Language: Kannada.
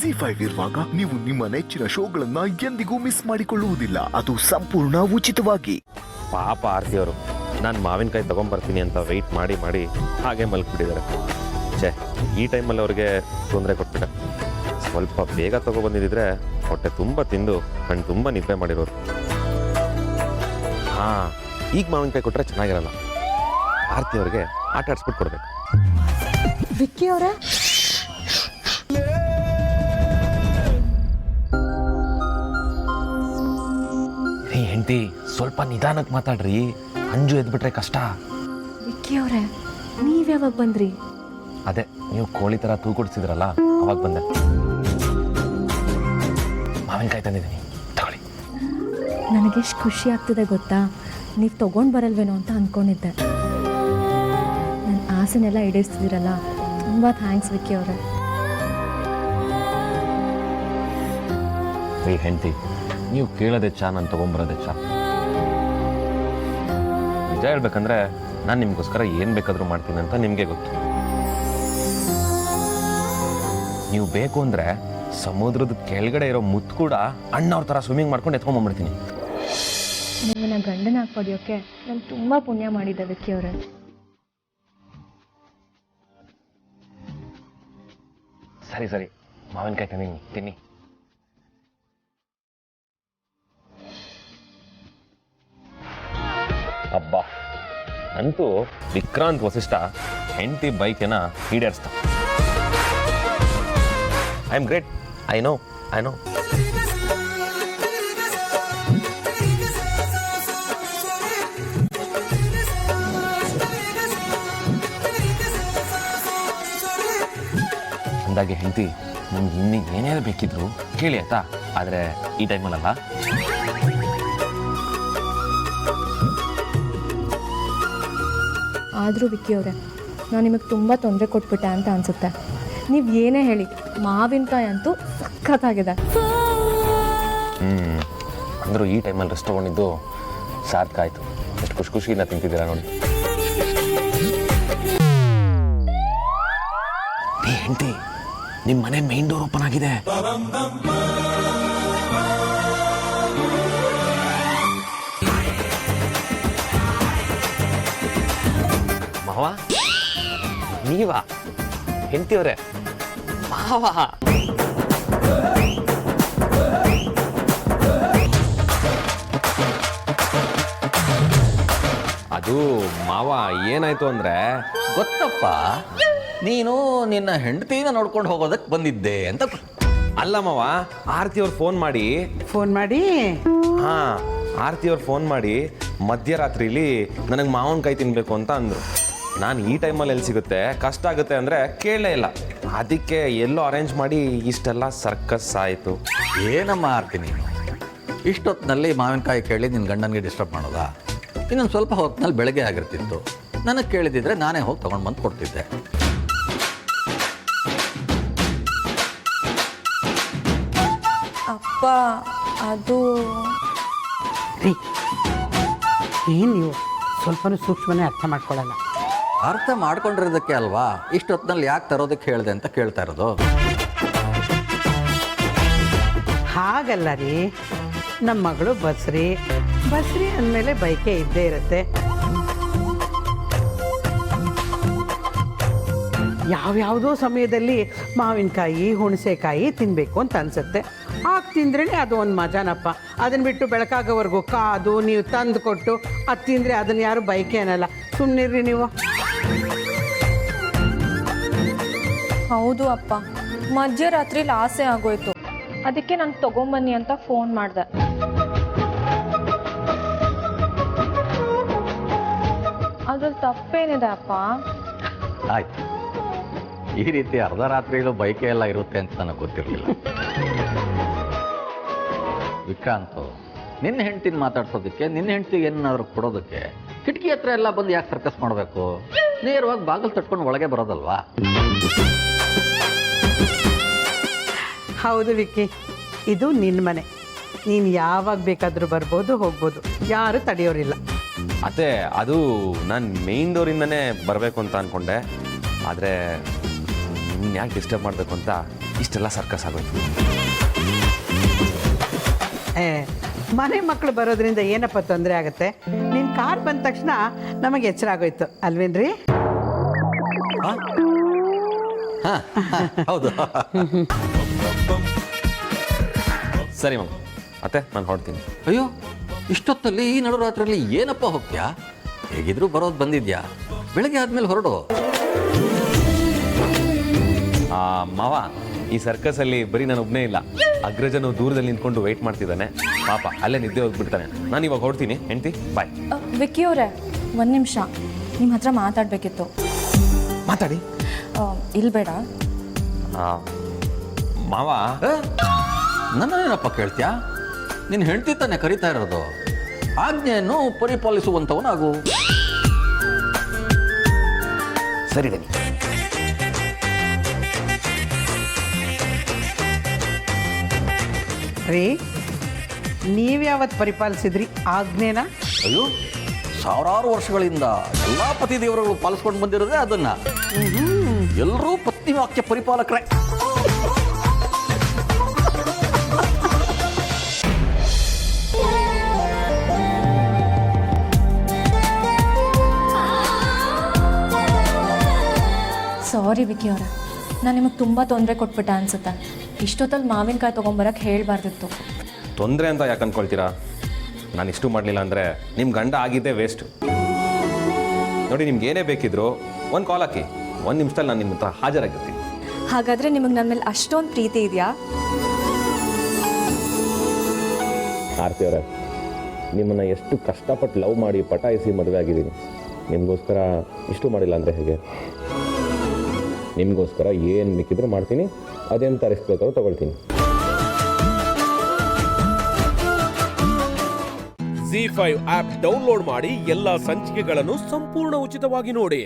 ಜಿ5 ಇರುವಾಗ ನೀವು ನಿಮ್ಮ ನೆಚ್ಚಿನ ಶೋಗಳನ್ನ ಎಂದಿಗೂ ಮಿಸ್ ಮಾಡಿಕೊಳ್ಳುವುದಿಲ್ಲ. ಅದು ಸಂಪೂರ್ಣ ಉಚಿತವಾಗಿ. ಪಾಪ ಆರ್ತಿಯವರು ನಾನು ಮಾವಿನಕಾಯಿ ತೊಗೊಂಬರ್ತೀನಿ ಅಂತ ವೆಯ್ಟ್ ಮಾಡಿ ಮಾಡಿ ಹಾಗೆ ಮಲ್ಕ್ಬಿಟ್ಟಿದ್ದಾರೆ. ಈ ಟೈಮಲ್ಲಿ ಅವ್ರಿಗೆ ತೊಂದರೆ ಕೊಟ್ಬಿಟ್ಟೆ. ಸ್ವಲ್ಪ ಬೇಗ ತೊಗೊಬಂದಿದ್ದರೆ ಹೊಟ್ಟೆ ತುಂಬ ತಿಂದು ಕಣ್ಣು ತುಂಬ ನಿದ್ದೆ ಮಾಡಿರೋರು. ಹಾಂ, ಈಗ ಮಾವಿನಕಾಯಿ ಕೊಟ್ಟರೆ ಚೆನ್ನಾಗಿರಲ್ಲ. ಆರ್ತಿಯವ್ರಿಗೆ ಆಟ ಆಡಿಸ್ಬಿಟ್ಟು ಕೊಡಬೇಕು. ವಿಕ್ಕಿ ಅವರ ಹೆಂಡತಿ ಸ್ವಲ್ಪ ನಿಧಾನಕ್ಕೆ ಮಾತಾಡ್ರಿ. ಅಂಜು ಎದ್ಬಿಟ್ರೆ ಕಷ್ಟ. ವಿಕ್ಕಿ ಅವರೇ, ನೀವ್ಯಾವಾಗ ಬಂದ್ರಿ? ಅದೇ ನೀವು ಕೋಳಿ ಥರ ತೂಗುಡಿಸಿದ್ರಲ್ಲ ಅವಾಗ ಬಂದೆ. ಮಾವಿನಕಾಯಿ ತಂದಿದ್ದೀನಿ, ತಗೊಳ್ಳಿ. ನನಗೆಷ್ಟು ಖುಷಿ ಆಗ್ತಿದೆ ಗೊತ್ತಾ? ನೀವು ತೊಗೊಂಡು ಬರಲ್ವೇನೋ ಅಂತ ಅಂದ್ಕೊಂಡಿದ್ದೆ. ನನ್ನ ಆಸೆನೆಲ್ಲ ಈಡೇರಿಸ್ತಿದ್ದೀರಲ್ಲ, ತುಂಬ ಥ್ಯಾಂಕ್ಸ್ ವಿಕ್ಕಿ ಅವರೇ. ರೀ ಹೆಂಡತಿ, ನೀವು ಕೇಳೋದೆ ಚಾ, ನಾನು ತೊಗೊಂಬರೋದೆ ಚಾ. ನಿಜ ಹೇಳ್ಬೇಕಂದ್ರೆ ನಾನು ನಿಮಗೋಸ್ಕರ ಏನು ಬೇಕಾದರೂ ಮಾಡ್ತೀನಿ ಅಂತ ನಿಮಗೆ ಗೊತ್ತು. ನೀವು ಬೇಕು ಅಂದರೆ ಸಮುದ್ರದ ಕೆಳಗಡೆ ಇರೋ ಮುತ್ತು ಕೂಡ ಅಣ್ಣವ್ರ ಥರ ಸ್ವಿಮ್ಮಿಂಗ್ ಮಾಡ್ಕೊಂಡು ಎತ್ಕೊಂಡ್ಬಂದ್ಬಿಡ್ತೀನಿ. ನಿಮ್ಮನ್ನ ಗಂಡನಾಗಿ ಪಡೆಯೋಕ್ಕೆ ನಾನು ತುಂಬ ಪುಣ್ಯ ಮಾಡಿದ್ದೆ ವಿಕ್ಕಿ ಅವರೇ. ಸರಿ ಸರಿ, ಮಾವಿನಕಾಯಿ ತಂದೀನಿ, ತಿನ್ನಿ. ಹಬ್ಬ ಅಂತೂ ವಿಕ್ರಾಂತ್ ವಸಿಷ್ಠ ಹೆಂಡತಿ ಬೈಕೇನ ಈಡೇರಿಸ್ತ. I am great. I know. ಅಂದಾಗೆ ಹೆಂಡತಿ, ನಿಮ್ಗೆ ಇನ್ನೂ ಏನೇನು ಬೇಕಿದ್ರು ಕೇಳಿ ಆಯ್ತಾ? ಆದರೆ ಈ ಟೈಮಲ್ಲಲ್ಲ. ಆದರೂ ವಿಕ್ಕಿ ಅವರೇ, ನಾನು ನಿಮಗೆ ತುಂಬ ತೊಂದರೆ ಕೊಟ್ಬಿಟ್ಟೆ ಅಂತ ಅನಿಸುತ್ತೆ. ನೀವು ಏನೇ ಹೇಳಿ, ಮಾವಿನಕಾಯಿ ಅಂತೂ ಸಖತ್ತಾಗಿದೆ. ಅಂದರೂ ಈ ಟೈಮಲ್ಲಿ ರೆಸ್ಟ್ ತೊಗೊಂಡಿದ್ದು ಸಾರ್ಥಕ ಆಯಿತು. ಎಷ್ಟು ಖುಷಿ ಖುಷಿಯಿಂದ ತಿಂತಿದ್ದೀರಾ ನೋಡಿ. ಹೆಂಡತಿ, ನಿಮ್ಮ ಮನೆ ಮೇನ್ ಡೋರ್ ಓಪನ್ ಆಗಿದೆ. ಮಾವ, ನೀವಾ? ಹೆಂಡತಿಯವರೇ, ಮಾವ. ಅದು ಮಾವ ಏನಾಯ್ತು ಅಂದ್ರೆ, ಗೊತ್ತಪ್ಪ, ನೀನು ನಿನ್ನ ಹೆಂಡತಿನ ನೋಡ್ಕೊಂಡು ಹೋಗೋದಕ್ಕೆ ಬಂದಿದ್ದೆ ಅಂತ. ಅಲ್ಲ ಮಾವ, ಆರ್ತಿಯವ್ರು ಫೋನ್ ಮಾಡಿ ಆರ್ತಿಯವ್ರು ಫೋನ್ ಮಾಡಿ ಮಧ್ಯರಾತ್ರಿಲಿ ನನಗೆ ಮಾವಿನಕಾಯಿ ತಿನ್ಬೇಕು ಅಂತ ಅಂದರು. ನಾನು ಈ ಟೈಮಲ್ಲಿ ಎಲ್ಲಿ ಸಿಗುತ್ತೆ, ಕಷ್ಟ ಆಗುತ್ತೆ ಅಂದರೆ ಕೇಳಲೇ ಇಲ್ಲ. ಅದಕ್ಕೆ ಎಲ್ಲೋ ಅರೇಂಜ್ ಮಾಡಿ ಇಷ್ಟೆಲ್ಲ ಸರ್ಕಸ್ ಆಯಿತು. ಏನಮ್ಮ ಆರ್ತೀನಿ, ಇಷ್ಟೊತ್ತಿನಲ್ಲಿ ಮಾವಿನಕಾಯಿ ಕೇಳಿ ನಿನ್ನ ಗಂಡನಿಗೆ ಡಿಸ್ಟರ್ಬ್ ಮಾಡೋದಾ? ಇನ್ನೊಂದು ಸ್ವಲ್ಪ ಹೊತ್ತಿನಲ್ಲಿ ಬೆಳಗ್ಗೆ ಆಗಿರ್ತಿತ್ತು. ನನಗೆ ಕೇಳಿದಿದ್ರೆ ನಾನೇ ಹೋಗಿ ತೊಗೊಂಡು ಬಂದು ಕೊಡ್ತಿದ್ದೆ. ಅಪ್ಪ, ಅದು ಏನು ನೀವು ಸ್ವಲ್ಪನೂ ಸೂಕ್ಷ್ಮನೇ ಅರ್ಥ ಮಾಡ್ಕೊಳ್ಳಲ್ಲ. ಅರ್ಥ ಮಾಡ್ಕೊಂಡಿರೋದಕ್ಕೆ ಅಲ್ವಾ ಇಷ್ಟೊತ್ತಿನಲ್ಲಿ ಯಾಕೆ ತರೋದಕ್ಕೆ ಹೇಳಿದೆ ಅಂತ ಕೇಳ್ತಾ ಇರೋದು. ಹಾಗಲ್ಲ ರೀ, ನಮ್ಮ ಮಗಳು ಬಸ್ರಿ ಅಂದಮೇಲೆ ಬೈಕೆ ಇದ್ದೇ ಇರುತ್ತೆ. ಯಾವ್ಯಾವುದೋ ಸಮಯದಲ್ಲಿ ಮಾವಿನಕಾಯಿ, ಹುಣಸೆಕಾಯಿ ತಿನ್ನಬೇಕು ಅಂತ ಅನಿಸುತ್ತೆ. ಆಗ ತಿಂದ್ರೇ ಅದು ಒಂದು ಮಜಾನಪ್ಪ. ಅದನ್ನು ಬಿಟ್ಟು ಬೆಳಕಾಗೋವರೆಗೂ ಕಾದು ನೀವು ತಂದು ಕೊಟ್ಟು ಅದು ತಿಂದರೆ ಅದನ್ನು ಯಾರು ಬೈಕೆ ಅನ್ನಲ್ಲ. ಸುಮ್ಮನಿರ್ರಿ ನೀವು. ಹೌದು ಅಪ್ಪ, ಮಧ್ಯರಾತ್ರಿಲಿ ಆಸೆ ಆಗೋಯ್ತು. ಅದಕ್ಕೆ ನಾನು ತೊಗೊಂಬನ್ನಿ ಅಂತ ಫೋನ್ ಮಾಡಿದೆ. ಅದ್ರಲ್ಲಿ ತಪ್ಪೇನಿದೆ ಅಪ್ಪ? ಆಯ್ತು, ಈ ರೀತಿ ಅರ್ಧ ರಾತ್ರಿಗಳು ಬೈಕೆ ಎಲ್ಲ ಇರುತ್ತೆ ಅಂತ ನನಗೆ ಗೊತ್ತಿರಲಿಲ್ಲ. ವಿಕ್ರಾಂತ್, ನಿನ್ನ ಹೆಂಡ್ತಿನ ಮಾತಾಡ್ಸೋದಕ್ಕೆ, ನಿನ್ನ ಹೆಂಡ್ತಿಗೆ ಏನಾದ್ರು ಕೊಡೋದಕ್ಕೆ ಕಿಟಕಿ ಹತ್ರ ಎಲ್ಲ ಬಂದು ಯಾಕೆ ಸರ್ಕಸ್ ಮಾಡಬೇಕು? ನೇರವಾಗಿ ಬಾಗಿಲು ತಟ್ಕೊಂಡು ಒಳಗೆ ಬರೋದಲ್ವಾ? ಹೌದು ವಿಕ್ಕಿ, ಇದು ನಿನ್ನ ಮನೆ. ನೀನು ಯಾವಾಗ ಬೇಕಾದರೂ ಬರ್ಬೋದು, ಹೋಗ್ಬೋದು, ಯಾರು ತಡೆಯೋರಿಲ್ಲ. ಅತ್ತೆ, ಅದು ನಾನು ಮೇನ್ ಡೋರಿಂದನೇ ಬರಬೇಕು ಅಂತ ಅಂದ್ಕೊಂಡೆ. ಆದರೆ ಯಾಕೆ ಡಿಸ್ಟರ್ಬ್ ಮಾಡಬೇಕು ಅಂತ ಇಷ್ಟೆಲ್ಲ ಸರ್ಕಸ್ ಆಗೋಯ್ತು. ಏ ಮನೆ ಮಕ್ಕಳು ಬರೋದ್ರಿಂದ ಏನಪ್ಪ ತೊಂದರೆ ಆಗುತ್ತೆ? ನಿನ್ನ ಕಾರ್ ಬಂದ ತಕ್ಷಣ ನಮಗೆ ಎಚ್ಚರ ಆಗೋಯ್ತು ಅಲ್ವೇನ್ರಿ? ಹಾಂ ಹೌದು. ಸರಿ ಮಾಮ, ಮತ್ತೆ ನಾನು ಹೊರಡ್ತೀನಿ. ಅಯ್ಯೋ, ಇಷ್ಟೊತ್ತಲ್ಲಿ ಈ ನಡುರಾತ್ರಿಯಲ್ಲಿ ಏನಪ್ಪ ಹೋಗ್ತೀಯಾ? ಹೇಗಿದ್ರು ಬರೋದು ಬಂದಿದ್ಯಾ, ಬೆಳಗ್ಗೆ ಆದ್ಮೇಲೆ ಹೊರಡು. ಮಾವ, ಈ ಸರ್ಕಸಲ್ಲಿ ಬರೀ ನಾನು ಒಬ್ಬನೇ ಇಲ್ಲ, ಅಗ್ರಜನು ದೂರದಲ್ಲಿ ನಿಂತ್ಕೊಂಡು ವೆಯ್ಟ್ ಮಾಡ್ತಿದ್ದಾನೆ. ಪಾಪ ಅಲ್ಲೇ ನಿದ್ದೆ ಹೋಗ್ಬಿಡ್ತಾನೆ. ನಾನು ಇವಾಗ ಹೊರಡ್ತೀನಿ ಹೆಂಡ್ತಿ, ಬಾಯ್. ವಿಕ್ಕಿ ಅವರೇ, ಒಂದು ನಿಮಿಷ ನಿಮ್ಮ ಹತ್ರ ಮಾತಾಡಬೇಕಿತ್ತು. ಮಾತಾಡಿ. ಇಲ್ಲಿ ಬೇಡ. ಮಾವ, ನನ್ನೇನಪ್ಪ ಕೇಳ್ತ್ಯಾ? ನಿನ್ನ ಹೆಂಡತಿ ತಾನೆ ಕರಿತಾ ಇರೋದು. ಆಜ್ಞೆಯನ್ನು ಪರಿಪಾಲಿಸುವಂಥವನಾಗು. ಸರಿ ಬನ್ನಿ. ರೀ, ನೀವ್ಯಾವತ್ತು ಪರಿಪಾಲಿಸಿದ್ರಿ ಆಜ್ಞೆನ? ಅಯ್ಯೋ, ಸಾವಿರಾರು ವರ್ಷಗಳಿಂದ ಎಲ್ಲ ಪತಿ ದೇವರುಗಳು ಪಾಲಿಸ್ಕೊಂಡು ಬಂದಿರೋದೇ ಅದನ್ನ. ಎಲ್ಲರೂ ಪತ್ನಿ ವಾಕ್ಯ ಪರಿಪಾಲಕರೇ. ಸಾರಿ ವಿಕ್ಕಿ ಅವರೇ, ನಾನು ನಿಮಗೆ ತುಂಬ ತೊಂದರೆ ಕೊಟ್ಬಿಟ್ಟೆ ಅನ್ಸುತ್ತೆ. ಇಷ್ಟೊತ್ತಲ್ಲಿ ಮಾವಿನಕಾಯಿ ತೊಗೊಂಬರಕ್ಕೆ ಹೇಳಬಾರ್ದಿತ್ತು. ತೊಂದರೆ ಅಂತ ಯಾಕೆ ಅಂದ್ಕೊಳ್ತೀರಾ? ನಾನು ಇಷ್ಟು ಮಾಡಲಿಲ್ಲ ಅಂದರೆ ನಿಮ್ಮ ಗಂಡ ಆಗಿದ್ದೇ ವೇಸ್ಟು. ನೋಡಿ, ನಿಮ್ಗೆ ಏನೇ ಬೇಕಿದ್ರು ಒಂದು ಕಾಲ್ ಹಾಕಿ, 1 ನಿಮಿಷದಲ್ಲಿ ನಾನು ನಿಮ್ಮ ಹತ್ರ ಹಾಜರಾಗಿರ್ತೀನಿ. ಹಾಗಾದರೆ ನಿಮಗೆ ನನ್ನ ಮೇಲೆ ಅಷ್ಟೊಂದು ಪ್ರೀತಿ ಇದೆಯಾ? ಆರ್ತಿ ಅವರೇ, ನಿಮ್ಮನ್ನು ಎಷ್ಟು ಕಷ್ಟಪಟ್ಟು ಲವ್ ಮಾಡಿ ಪಟಾಯಿಸಿ ಮದುವೆ ಆಗಿದ್ದೀನಿ. ನಿಮಗೋಸ್ಕರ ಇಷ್ಟು ಮಾಡಿಲ್ಲ ಅಂದರೆ ಹೇಗೆ? ನಿಮಗೋಸ್ಕರ ಏನು ಬೇಕಿದ್ರೂ ಮಾಡ್ತೀನಿ, ಅದೆಂತ ರಿಸ್ಕ್ ಬೇಕಾದ್ರೂ ತೊಗೊಳ್ತೀನಿ. ZEE5 ಆಪ್ ಡೌನ್ಲೋಡ್ ಮಾಡಿ ಎಲ್ಲಾ ಸಂಚಿಕೆಗಳನ್ನು ಸಂಪೂರ್ಣ ಉಚಿತವಾಗಿ ನೋಡಿ.